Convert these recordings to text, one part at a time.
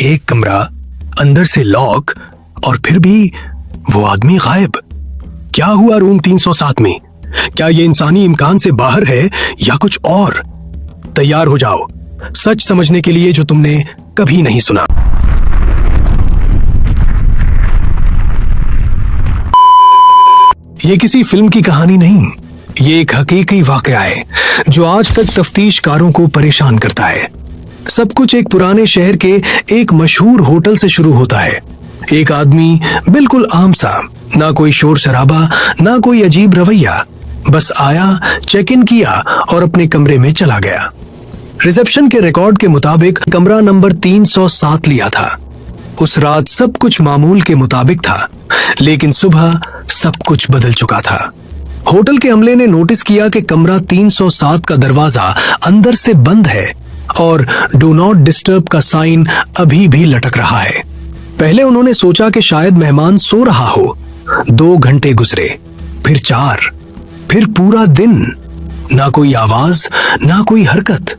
एक कमरा, अंदर से लॉक, और फिर भी वो आदमी गायब। क्या हुआ रूम 307 में? क्या ये इंसानी इम्कान से बाहर है या कुछ और? तैयार हो जाओ सच समझने के लिए जो तुमने कभी नहीं सुना। ये किसी फिल्म की कहानी नहीं, ये एक हकीकी वाकया है जो आज तक तफ्तीशकारों को परेशान करता है। सब कुछ एक पुराने शहर के एक मशहूर होटल से शुरू होता है। एक आदमी बिल्कुल आम सा, ना कोई शोर शराबा, ना कोई अजीब रवैया, बस आया, चेक इन किया और अपने कमरे में चला गया। रिसेप्शन के रिकॉर्ड के मुताबिक कमरा नंबर 307 लिया था। उस रात सब कुछ मामूल के मुताबिक था, लेकिन सुबह सब कुछ बदल चुका था। होटल के अमले ने नोटिस किया कि कमरा 307 का दरवाजा अंदर से बंद है और डू नॉट डिस्टर्ब का साइन अभी भी लटक रहा है। पहले उन्होंने सोचा कि शायद मेहमान सो रहा हो। 2 घंटे गुजरे, फिर 4, फिर पूरा दिन, ना कोई आवाज, ना कोई हरकत।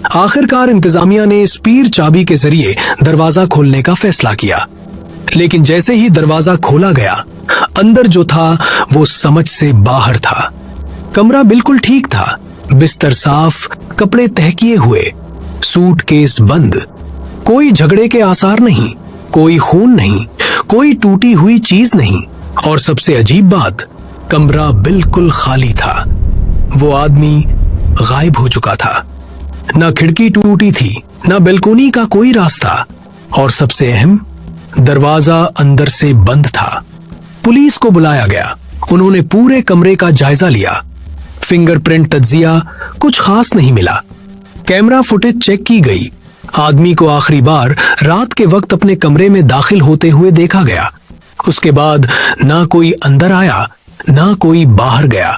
आखिरकार इंतजामिया ने स्पीड चाबी के जरिए दरवाजा खोलने का फैसला किया, लेकिन जैसे ही दरवाजा खोला गया, अंदर जो था वो समझ से बाहर था। कमरा बिल्कुल ठीक था, बिस्तर साफ, कपड़े तह किए हुए, सूटकेस बंद, कोई झगड़े के आसार नहीं, कोई खून नहीं, कोई टूटी हुई चीज नहीं, और सबसे अजीब बात, कमरा बिल्कुल खाली था। वो आदमी गायब हो चुका था। ना खिड़की टूटी थी, ना बैल्कोनी का कोई रास्ता, और सबसे अहम, दरवाजा अंदर से बंद था। पुलिस को बुलाया गया। उन्होंने पूरे कमरे का जायजा लिया। फिंगरप्रिंट तज्जिया कुछ खास नहीं मिला। कैमरा फुटेज चेक की गई। आदमी को आखिरी बार रात के वक्त अपने कमरे में दाखिल होते हुए देखा गया। उसके बाद ना कोई अंदर आया, ना कोई बाहर गया,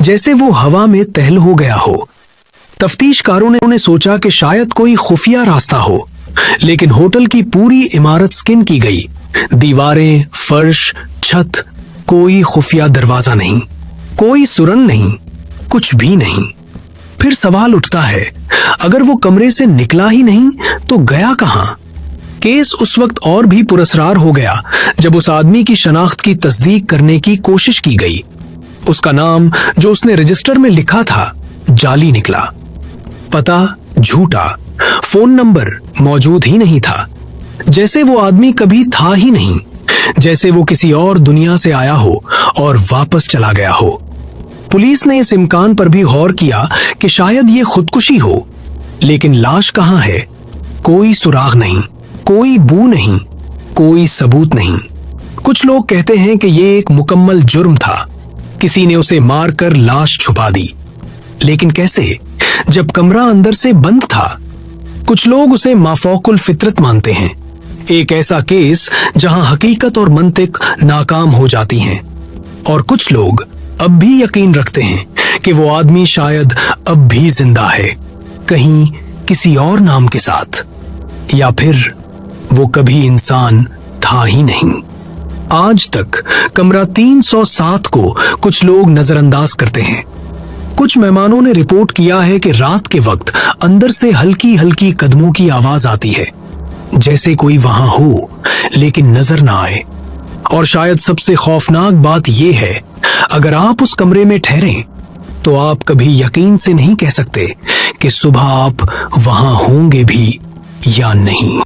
जैसे वो हवा में तहल हो गया हो। तफ्तीशकारों ने सोचा कि शायद कोई खुफिया रास्ता हो, लेकिन होटल की पूरी इमारत स्किन की गई। दीवारें, फर्श, छत, कोई खुफिया दरवाजा नहीं, कोई सुरंग नहीं, कुछ भी नहीं। फिर सवाल उठता है, अगर वो कमरे से निकला ही नहीं तो गया कहां? केस उस वक्त और भी पुरस्कार हो गया जब उस आदमी की शनाख्त की तस्दीक करने की कोशिश की गई। उसका नाम जो उसने रजिस्टर में लिखा था जाली निकला। पता झूठा, फोन नंबर मौजूद ही नहीं था, जैसे वो आदमी कभी था ही नहीं, जैसे वो किसी और दुनिया से आया हो और वापस चला गया हो। पुलिस ने इस इम्कान पर भी गौर किया कि शायद ये खुदकुशी हो, लेकिन लाश कहां है? कोई सुराग नहीं, कोई बू नहीं, कोई सबूत नहीं। कुछ लोग कहते हैं कि ये एक मुकम्मल जुर्म था, किसी ने उसे मारकर लाश छुपा दी, लेकिन कैसे, जब कमरा अंदर से बंद था? कुछ लोग उसे माफौकुल फितरत मानते हैं, एक ऐसा केस जहां हकीकत और मंतिक नाकाम हो जाती हैं। और कुछ लोग अब भी यकीन रखते हैं कि वो आदमी शायद अब भी जिंदा है, कहीं किसी और नाम के साथ, या फिर वो कभी इंसान था ही नहीं। आज तक कमरा 307 को कुछ लोग नजरअंदाज करते हैं। कुछ मेहमानों ने रिपोर्ट किया है कि रात के वक्त अंदर से हल्की हल्की कदमों की आवाज आती है, जैसे कोई वहां हो लेकिन नजर ना आए। और शायद सबसे खौफनाक बात यह है, अगर आप उस कमरे में ठहरें तो आप कभी यकीन से नहीं कह सकते कि सुबह आप वहां होंगे भी या नहीं।